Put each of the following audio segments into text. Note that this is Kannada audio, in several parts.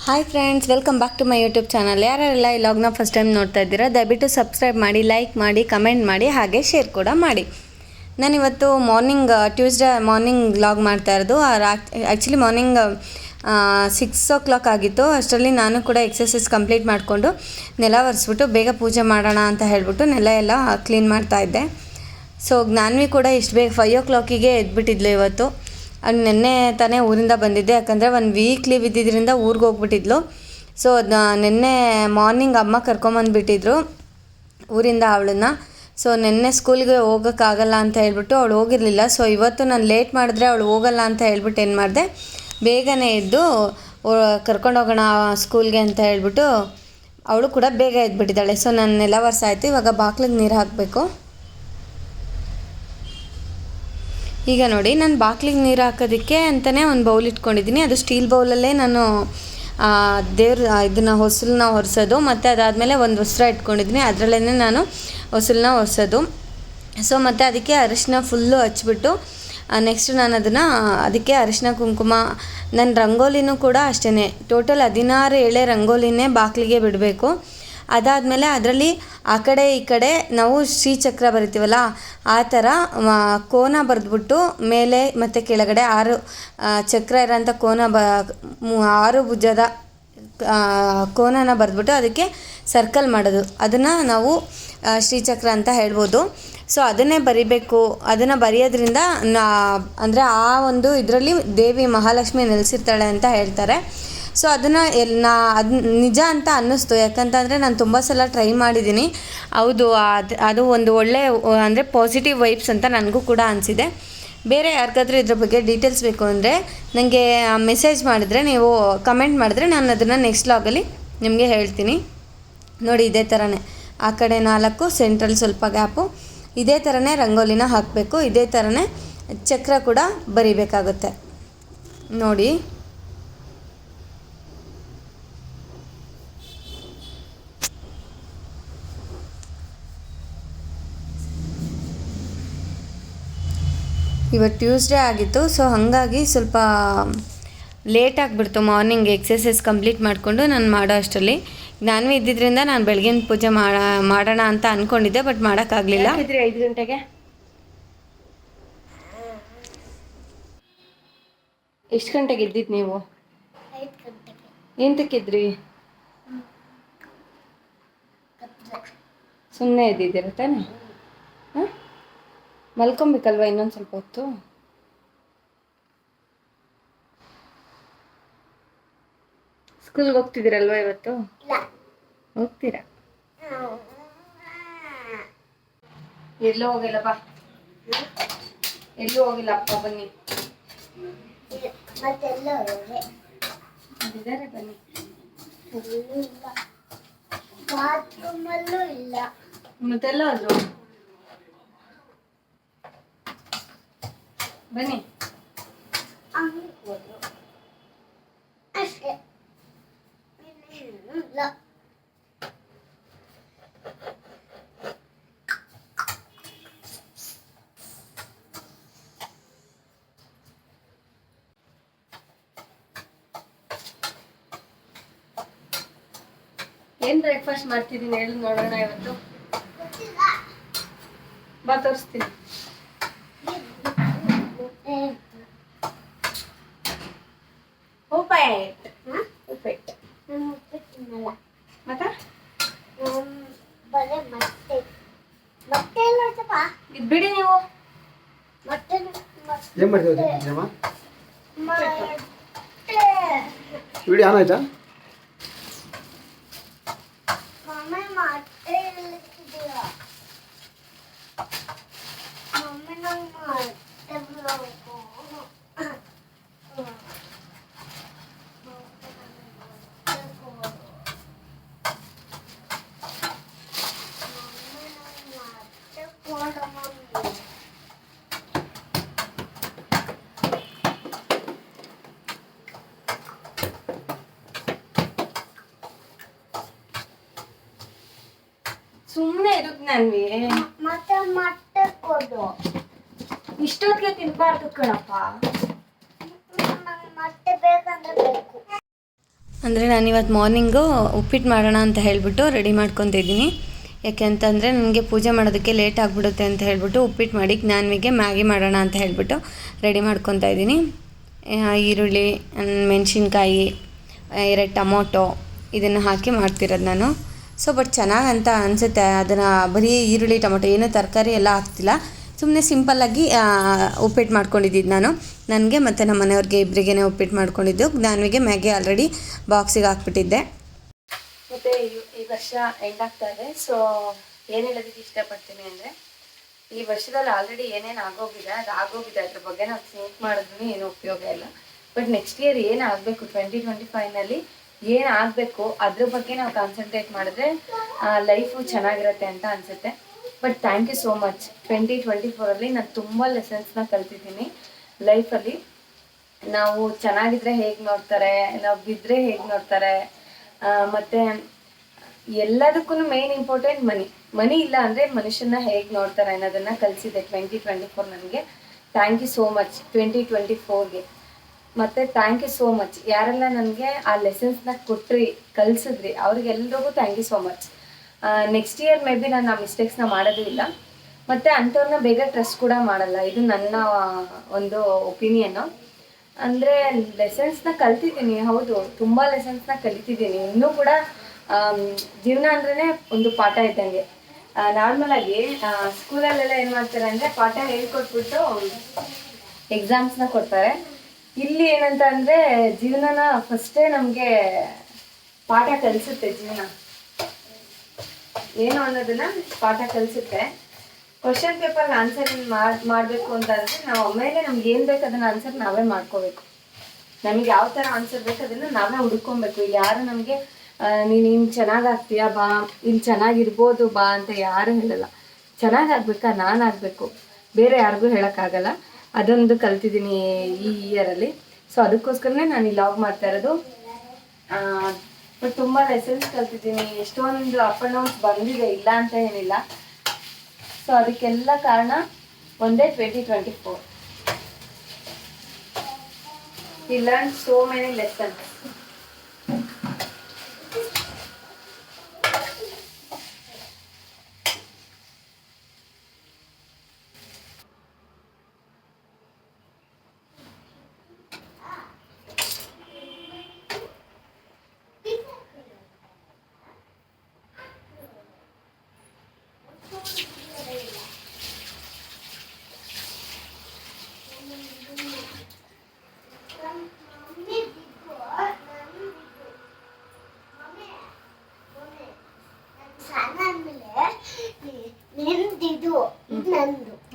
Hi friends, welcome back to my YouTube channel. ಯಾರೆಲ್ಲ ಈ ಲಾಗ್ನ ಫಸ್ಟ್ ಟೈಮ್ ನೋಡ್ತಾ ಇದ್ದೀರಾ ದಯವಿಟ್ಟು ಸಬ್ಸ್ಕ್ರೈಬ್ ಮಾಡಿ, ಲೈಕ್ ಮಾಡಿ, ಕಮೆಂಟ್ ಮಾಡಿ, ಹಾಗೆ ಶೇರ್ ಕೂಡ ಮಾಡಿ. ನಾನಿವತ್ತು ಟ್ಯೂಸ್ಡೇ ಮಾರ್ನಿಂಗ್ ವ್ಲಾಗ್ ಮಾಡ್ತಾ ಇರೋದು. ಆ್ಯಕ್ಚುಲಿ ಮಾರ್ನಿಂಗ್ 6 o'clock ಆಗಿತ್ತು. ಅಷ್ಟರಲ್ಲಿ ನಾನು ಕೂಡ ಎಕ್ಸಸೈಸ್ ಕಂಪ್ಲೀಟ್ ಮಾಡಿಕೊಂಡು ನೆಲ ಒರೆಸ್ಬಿಟ್ಟು ಬೇಗ ಪೂಜೆ ಮಾಡೋಣ ಅಂತ ಹೇಳ್ಬಿಟ್ಟು ನೆಲ ಎಲ್ಲ ಕ್ಲೀನ್ ಮಾಡ್ತಾಯಿದ್ದೆ. ಸೊ ಜ್ಞಾನ್ವಿ ಕೂಡ ಇಷ್ಟು ಬೇಗ 5 o'clock ಎದ್ಬಿಟ್ಟಿದ್ಲು ಇವತ್ತು. ಅವ್ನು ನಿನ್ನೆ ತಾನೇ ಊರಿಂದ ಬಂದಿದ್ದೆ, ಯಾಕಂದರೆ 1 week ಲೀವ್ ಇದ್ದಿದ್ದರಿಂದ ಊರಿಗೆ ಹೋಗ್ಬಿಟ್ಟಿದ್ಲು. ಸೊ ನಿನ್ನೆ ಮಾರ್ನಿಂಗ್ ಅಮ್ಮ ಕರ್ಕೊಂಬಂದುಬಿಟ್ಟಿದ್ರು ಊರಿಂದ ಅವಳನ್ನು. ಸೊ ನಿನ್ನೆ ಸ್ಕೂಲ್ಗೆ ಹೋಗೋಕ್ಕಾಗಲ್ಲ ಅಂತ ಹೇಳ್ಬಿಟ್ಟು ಅವಳು ಹೋಗಿರಲಿಲ್ಲ. ಸೊ ಇವತ್ತು ನಾನು ಲೇಟ್ ಮಾಡಿದ್ರೆ ಅವಳು ಹೋಗಲ್ಲ ಅಂತ ಹೇಳ್ಬಿಟ್ಟು ಏನು ಮಾಡಿದೆ, ಬೇಗನೆ ಎದ್ದು ಕರ್ಕೊಂಡೋಗೋಣ ಸ್ಕೂಲ್ಗೆ ಅಂತ ಹೇಳ್ಬಿಟ್ಟು ಅವಳು ಕೂಡ ಬೇಗ ಎದ್ಬಿಟ್ಟಿದ್ದಾಳೆ. ಸೊ ನಾನು ನೆಲ ಒರೆಸಾಯ್ತು. ಇವಾಗ ಬಾಕ್ಲಿಗೆ ನೀರು ಹಾಕಬೇಕು. ಈಗ ನೋಡಿ, ನಾನು ಬಾಕ್ಲಿಗೆ ನೀರು ಹಾಕೋದಕ್ಕೆ ಅಂತಲೇ ಒಂದು ಬೌಲ್ ಇಟ್ಕೊಂಡಿದ್ದೀನಿ. ಅದು ಸ್ಟೀಲ್ ಬೌಲಲ್ಲೇ ನಾನು ಇದನ್ನು ಹೊಸಲನ್ನ ಒರೆಸೋದು, ಮತ್ತು ಅದಾದಮೇಲೆ ಒಂದು ಹೊಸ್ರ ಇಟ್ಕೊಂಡಿದ್ದೀನಿ, ಅದರಲ್ಲೇ ನಾನು ಹೊಸಲನ್ನ ಒರೆಸೋದು. ಸೊ ಮತ್ತು ಅದಕ್ಕೆ ಅರಿಶಿನ ಫುಲ್ಲು ಹಚ್ಬಿಟ್ಟು ನೆಕ್ಸ್ಟ್ ನಾನು ಅದಕ್ಕೆ ಅರಿಶಿನ ಕುಂಕುಮ, ನನ್ನ ರಂಗೋಲಿನೂ ಕೂಡ ಅಷ್ಟೇ ಟೋಟಲ್ 16 ಎಳೆ ರಂಗೋಲಿನೇ ಬಾಗಿಲಿಗೆ ಬಿಡಬೇಕು. ಅದಾದಮೇಲೆ ಅದರಲ್ಲಿ ಆ ಕಡೆ ಈ ಕಡೆ ನಾವು ಶ್ರೀಚಕ್ರ ಬರಿತೀವಲ್ಲ ಆ ಥರ ಕೋನ ಬರೆದ್ಬಿಟ್ಟು ಮೇಲೆ ಮತ್ತು ಕೆಳಗಡೆ 6 ಚಕ್ರ ಇರೋಂಥ ಕೋನ 6 ಭುಜದ ಕೋನನ ಬರೆದ್ಬಿಟ್ಟು ಅದಕ್ಕೆ ಸರ್ಕಲ್ ಮಾಡೋದು, ಅದನ್ನು ನಾವು ಶ್ರೀಚಕ್ರ ಅಂತ ಹೇಳ್ಬೋದು. ಸೊ ಅದನ್ನೇ ಬರಿಬೇಕು. ಅದನ್ನು ಬರೆಯೋದ್ರಿಂದ ಅಂದರೆ ಆ ಒಂದು ಇದರಲ್ಲಿ ದೇವಿ ಮಹಾಲಕ್ಷ್ಮಿ ನೆಲೆಸಿರ್ತಾಳೆ ಅಂತ ಹೇಳ್ತಾರೆ. ಸೊ ಅದನ್ನು ಅದು ನಿಜ ಅಂತ ಅನ್ನಿಸ್ತು, ಯಾಕಂತಂದರೆ ನಾನು ತುಂಬ ಸಲ ಟ್ರೈ ಮಾಡಿದ್ದೀನಿ. ಹೌದು, ಅದು ಒಂದು ಒಳ್ಳೆ ಅಂದರೆ ಪಾಸಿಟಿವ್ ವೈಬ್ಸ್ ಅಂತ ನನಗೂ ಕೂಡ ಅನಿಸಿದೆ. ಬೇರೆ ಯಾರಿಗಾದ್ರೂ ಇದ್ರ ಬಗ್ಗೆ ಡೀಟೇಲ್ಸ್ ಬೇಕು ಅಂದರೆ ನನಗೆ ಮೆಸೇಜ್ ಮಾಡಿದ್ರೆ, ನೀವು ಕಮೆಂಟ್ ಮಾಡಿದ್ರೆ ನಾನು ಅದನ್ನು ನೆಕ್ಸ್ಟ್ ಲಾಗಲ್ಲಿ ನಿಮಗೆ ಹೇಳ್ತೀನಿ. ನೋಡಿ, ಇದೇ ಥರನೇ ಆ ಕಡೆ 4, ಸೆಂಟ್ರಲ್ ಸ್ವಲ್ಪ ಗ್ಯಾಪು, ಇದೇ ಥರನೇ ರಂಗೋಲಿನ ಹಾಕಬೇಕು. ಇದೇ ಥರನೇ ಚಕ್ರ ಕೂಡ ಬರಿಬೇಕಾಗುತ್ತೆ ನೋಡಿ. ಇವತ್ತು ಟ್ಯೂಸ್ಡೇ ಆಗಿತ್ತು. ಸೊ ಹಾಗಾಗಿ ಸ್ವಲ್ಪ ಲೇಟ್ ಆಗಿಬಿಡ್ತು ಮಾರ್ನಿಂಗ್ ಎಕ್ಸಸೈಸ್ ಕಂಪ್ಲೀಟ್ ಮಾಡಿಕೊಂಡು ನಾನು ಮಾಡೋ ಅಷ್ಟರಲ್ಲಿ. ಜ್ಞಾನ್ವಿ ಇದ್ದಿದ್ದರಿಂದ ನಾನು ಬೆಳಗಿನ ಪೂಜೆ ಮಾಡೋಣ ಅಂತ ಅಂದ್ಕೊಂಡಿದ್ದೆ, ಬಟ್ ಮಾಡೋಕ್ಕಾಗಲಿಲ್ಲ. 5 ಗಂಟೆಗೆ ಎಷ್ಟು ಗಂಟೆಗೆ ಇದ್ದಿದ್ದು ನೀವು? 5 ಗಂಟೆಗೆ. ಎಂತಕ್ಕಿದ್ರಿ? ಸುಮ್ಮನೆ ಇದ್ದಿದ್ದೀರ ತಾನೆ? ಹಾಂ, ಮಲ್ಕೊಬೇಕಲ್ವ ಇನ್ನೊಂದು ಸ್ವಲ್ಪ ಹೊತ್ತು? ಸ್ಕೂಲ್ಗೆ ಹೋಗ್ತಿದ್ದೀರಲ್ವ ಇವತ್ತು? ಹೋಗ್ತೀರಾ? ಎಲ್ಲೂ ಹೋಗಿಲ್ಲ ಬಾ, ಎಲ್ಲೂ ಹೋಗಿಲ್ಲ ಅಪ್ಪ. ಬನ್ನಿ, ಇದ್ದಾರೆ ಬನ್ನಿ. ಮತ್ತೆಲ್ಲ ಹೋದ್ರು? ಬನ್ನಿ. ಏನ್ ಬ್ರೇಕ್ಫಾಸ್ಟ್ ಮಾಡ್ತಿದ್ದೀನಿ ಹೇಳಿ ನೋಡೋಣ ಇವತ್ತು. ಬಾ ತೋರಿಸ್ತೀನಿ. ಉಪ್ಪಿಟ್ಟು. ಮತ್ತೆ ಇದು ಬಿಡಿ ನೀವು. ಏನ್ ಮಾಡ್ತೀವಿ ವಿಡಿಯೋ ಆನ್ ಆಯ್ತಾ? ಸುಮ್ಮನೆ ಇರುತ್ತೆ ನನ್ವಿ. ಮತ್ತೆ ಕೊಡು. ಇಷ್ಟೊತ್ತಿಗೆ ತಿನ್ಬಾರ್ದು ಕಣಪ್ಪ. ಮತ್ತೆ ಬೇಕಂದ್ರೆ ಬೇಕು. ಅಂದರೆ ನಾನು ಇವತ್ತು ಮಾರ್ನಿಂಗು ಉಪ್ಪಿಟ್ಟು ಮಾಡೋಣ ಅಂತ ಹೇಳಿಬಿಟ್ಟು ರೆಡಿ ಮಾಡ್ಕೊತಿದ್ದೀನಿ. ಯಾಕೆ ಅಂತಂದರೆ ನನಗೆ ಪೂಜೆ ಮಾಡೋದಕ್ಕೆ ಲೇಟ್ ಆಗಿಬಿಡುತ್ತೆ ಅಂತ ಹೇಳಿಬಿಟ್ಟು ಉಪ್ಪಿಟ್ಟು ಮಾಡಿ ಜ್ಞಾನ್ವಿಗೆ ಮ್ಯಾಗಿ ಮಾಡೋಣ ಅಂತ ಹೇಳಿಬಿಟ್ಟು ರೆಡಿ ಮಾಡ್ಕೊತಾ ಇದ್ದೀನಿ. ಈರುಳ್ಳಿ, ಮೆಣಸಿನ್ಕಾಯಿ, 2 ಟೊಮೊಟೊ ಇದನ್ನು ಹಾಕಿ ಮಾಡ್ತಿರೋದು ನಾನು. ಸೊ ಬಟ್ ಚೆನ್ನಾಗಂತ ಅನಿಸುತ್ತೆ. ಅದನ್ನು ಬರೀ ಈರುಳ್ಳಿ ಟೊಮೊಟೊ ಏನೂ ತರಕಾರಿ ಎಲ್ಲ ಹಾಕ್ತಿಲ್ಲ, ಸುಮ್ಮನೆ ಸಿಂಪಲ್ಲಾಗಿ ಉಪ್ಪಿಟ್ಟು ಮಾಡ್ಕೊಂಡಿದ್ದು ನಾನು. ನನಗೆ ಮತ್ತು ನಮ್ಮ ಮನೆಯವ್ರಿಗೆ ಇಬ್ಬರಿಗೇ ಉಪ್ಪಿಟ್ಟು ಮಾಡ್ಕೊಂಡಿದ್ದು. ಜ್ಞಾನ್ವಿಗೆ ಮ್ಯಾಗಿ ಆಲ್ರೆಡಿ ಬಾಕ್ಸಿಗೆ ಹಾಕ್ಬಿಟ್ಟಿದ್ದೆ. ಮತ್ತು ಈ ವರ್ಷ ಎಂಡ್ ಆಗ್ತಾ ಇದೆ. ಸೊ ಏನು ಹೇಳೋದಕ್ಕೆ ಇಷ್ಟಪಡ್ತೀನಿ ಅಂದರೆ, ಈ ವರ್ಷದಲ್ಲಿ ಆಲ್ರೆಡಿ ಏನೇನು ಆಗೋಗಿದೆ ಅದ್ರ ಬಗ್ಗೆ ನಾವು ಥಿಂಕ್ ಮಾಡಿದ್ರೂ ಏನೂ ಉಪಯೋಗ ಇಲ್ಲ. ಬಟ್ ನೆಕ್ಸ್ಟ್ ಇಯರ್ ಏನು ಆಗಬೇಕು 2025ನಲ್ಲಿ ಏನು ಆಗಬೇಕು ಅದ್ರ ಬಗ್ಗೆ ನಾವು ಕಾನ್ಸಂಟ್ರೇಟ್ ಮಾಡಿದ್ರೆ ಲೈಫು ಚೆನ್ನಾಗಿರುತ್ತೆ ಅಂತ ಅನಿಸುತ್ತೆ. But thank you so much. 2024ಅಲ್ಲಿ ನಾನು ತುಂಬ ಲೆಸನ್ಸ್ನ ಕಲ್ತಿದ್ದೀನಿ ಲೈಫಲ್ಲಿ. ನಾವು ಚೆನ್ನಾಗಿದ್ರೆ ಹೇಗೆ ನೋಡ್ತಾರೆ, ನಾವು ಬಿದ್ದರೆ ಹೇಗೆ ನೋಡ್ತಾರೆ, ಮತ್ತು ಎಲ್ಲದಕ್ಕೂ ಮೇನ್ ಇಂಪಾರ್ಟೆಂಟ್ ಮನಿ ಇಲ್ಲ ಅಂದರೆ ಮನುಷ್ಯನ ಹೇಗೆ ನೋಡ್ತಾರೆ ಅನ್ನೋದನ್ನು ಕಲಿಸಿದೆ 2024 ನನಗೆ. ಥ್ಯಾಂಕ್ ಯು ಸೋ ಮಚ್ 2024ಗೆ. ಮತ್ತು ಥ್ಯಾಂಕ್ ಯು ಸೋ ಮಚ್ ಯಾರೆಲ್ಲ ನನಗೆ ಆ ಲೆಸನ್ಸ್ನ ಕೊಟ್ರಿ, ಕಲಿಸಿದ್ರಿ, ಅವ್ರಿಗೆಲ್ರಿಗೂ thank you so much. Next year maybe ನಾನು ಆ ಮಿಸ್ಟೇಕ್ಸ್ನ ಮಾಡೋದು ಇಲ್ಲ, ಮತ್ತು ಅಂಥವ್ರನ್ನ ಬೇಗ ಟ್ರಸ್ಟ್ ಕೂಡ ಮಾಡಲ್ಲ. ಇದು ನನ್ನ ಒಂದು ಒಪಿನಿಯನ್ನು. ಅಂದರೆ ಲೆಸನ್ಸ್ನ ಕಲ್ತಿದ್ದೀನಿ, ಹೌದು, ತುಂಬ ಲೆಸನ್ಸ್ನ ಕಲಿತಿದ್ದೀನಿ. ಇನ್ನೂ ಕೂಡ ಜೀವನ ಅಂದ್ರೇ ಒಂದು ಪಾಠ ಇದ್ದಂಗೆ. ನಾರ್ಮಲಾಗಿ ಸ್ಕೂಲಲ್ಲೆಲ್ಲ ಏನು ಮಾಡ್ತಾರೆ ಅಂದರೆ ಪಾಠ ಹೇಳ್ಕೊಟ್ಬಿಟ್ಟು ಎಕ್ಸಾಮ್ಸ್ನ ಕೊಡ್ತಾರೆ. ಇಲ್ಲಿ ಏನಂತ ಅಂದರೆ ಜೀವನನ ಫಸ್ಟೇ ನಮಗೆ ಪಾಠ ಕಲಿಸುತ್ತೆ. ಜೀವನ ಏನು ಅನ್ನೋದನ್ನ ಪಾಠ ಕಲಿಸುತ್ತೆ. ಕ್ವಶನ್ ಪೇಪರ್ಗೆ ಆನ್ಸರ್ ಮಾಡಬೇಕು ಅಂತಂದರೆ ನಾವು ಆಮೇಲೆ ನಮ್ಗೆ ಏನು ಬೇಕು ಅದನ್ನು ಆನ್ಸರ್ ನಾವೇ ಮಾಡ್ಕೋಬೇಕು. ನಮಗೆ ಯಾವ ಥರ ಆನ್ಸರ್ ಬೇಕು ಅದನ್ನು ನಾವೇ ಹುಡ್ಕೊಬೇಕು. ಯಾರು ನಮಗೆ ನೀನು ಚೆನ್ನಾಗಾಗ್ತೀಯಾ ಬಾ, ಇಲ್ಲಿ ಚೆನ್ನಾಗಿರ್ಬೋದು ಬಾ ಅಂತ ಯಾರು ಹೇಳಲ್ಲ. ಚೆನ್ನಾಗಾಗಬೇಕಾ ನಾನು ಆಗಬೇಕು, ಬೇರೆ ಯಾರಿಗೂ ಹೇಳೋಕ್ಕಾಗಲ್ಲ. ಅದೊಂದು ಕಲ್ತಿದ್ದೀನಿ ಈ ಇಯರಲ್ಲಿ. ಸೊ ಅದಕ್ಕೋಸ್ಕರನೇ ನಾನು ಈ ಲಾಗ್ ಮಾಡ್ತಾ ಇರೋದು. ಬಟ್ ತುಂಬ ಲೆಸನ್ಸ್ ಕಲ್ತಿದ್ದೀನಿ, ಎಷ್ಟೊಂದು ಅಪ್ ಆ್ಯಂಡ್ ಡೌನ್ಸ್ ಬಂದಿದೆ, ಇಲ್ಲ ಅಂತ ಏನಿಲ್ಲ. ಸೊ ಅದಕ್ಕೆಲ್ಲ ಕಾರಣ ಒಂದೇ 2024. We learned so many lessons.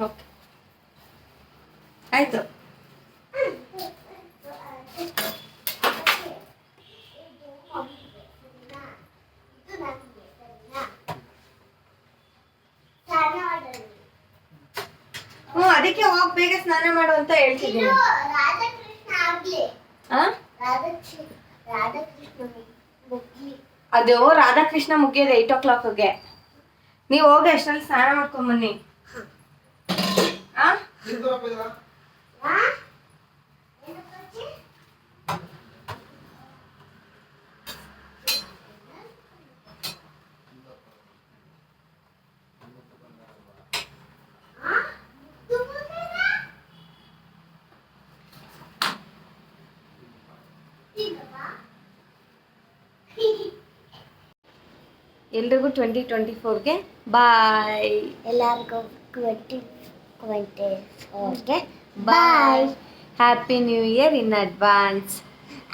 Okay, ಆಯಿತು. ಅದಕ್ಕೆ ಹೋಗಿ ಬೇಗ ಸ್ನಾನ ಮಾಡು ಅಂತ ಹೇಳ್ತಿದ್ದೀನಿ. ಅದು ರಾಧಾಕೃಷ್ಣ ಮುಗಿಯೋದು 8 o'clockಗೆ. ನೀವು ಹೋಗಿ ಅಷ್ಟರಲ್ಲಿ ಸ್ನಾನ ಮಾಡ್ಕೊಂಬನ್ನಿ. ಎಲ್ರಿಗೂ 2024ಗೆ ಬಾಯ್. ಎಲ್ಲರಿಗೂ 2024ಗೆ bye. Happy new year in advance.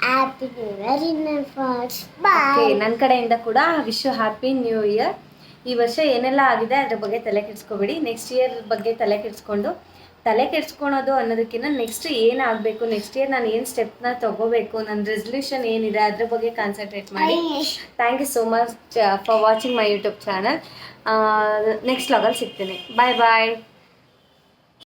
Happy new year in advance. Bye. Okay, ನನ್ನ ಕಡೆಯಿಂದ ಕೂಡ ವಿಶ್ ಹ್ಯಾಪಿ ನ್ಯೂ ಇಯರ್. ಈ ವರ್ಷ ಏನೆಲ್ಲ ಆಗಿದೆ ಅದ್ರ ಬಗ್ಗೆ ತಲೆ ಕೆಡಿಸ್ಕೋಬೇಡಿ. ನೆಕ್ಸ್ಟ್ ಇಯರ್ ಬಗ್ಗೆ ತಲೆ ಕೆಡಿಸ್ಕೊಳೋದು ಅನ್ನೋದಕ್ಕಿಂತ ನೆಕ್ಸ್ಟ್ ಏನಾಗಬೇಕು, ನೆಕ್ಸ್ಟ್ ಇಯರ್ ನಾನು ಏನು ಸ್ಟೆಪ್ನ ತೊಗೋಬೇಕು, ನನ್ನ ರೆಸಲ್ಯೂಷನ್ ಏನಿದೆ ಅದ್ರ ಬಗ್ಗೆ ಕಾನ್ಸಂಟ್ರೇಟ್ ಮಾಡಿ. Thank you so much for watching my YouTube channel. Next ವ್ಲಾಗಲ್ಲಿ ಸಿಗ್ತೀನಿ. ಬಾಯ್ ಬಾಯ್.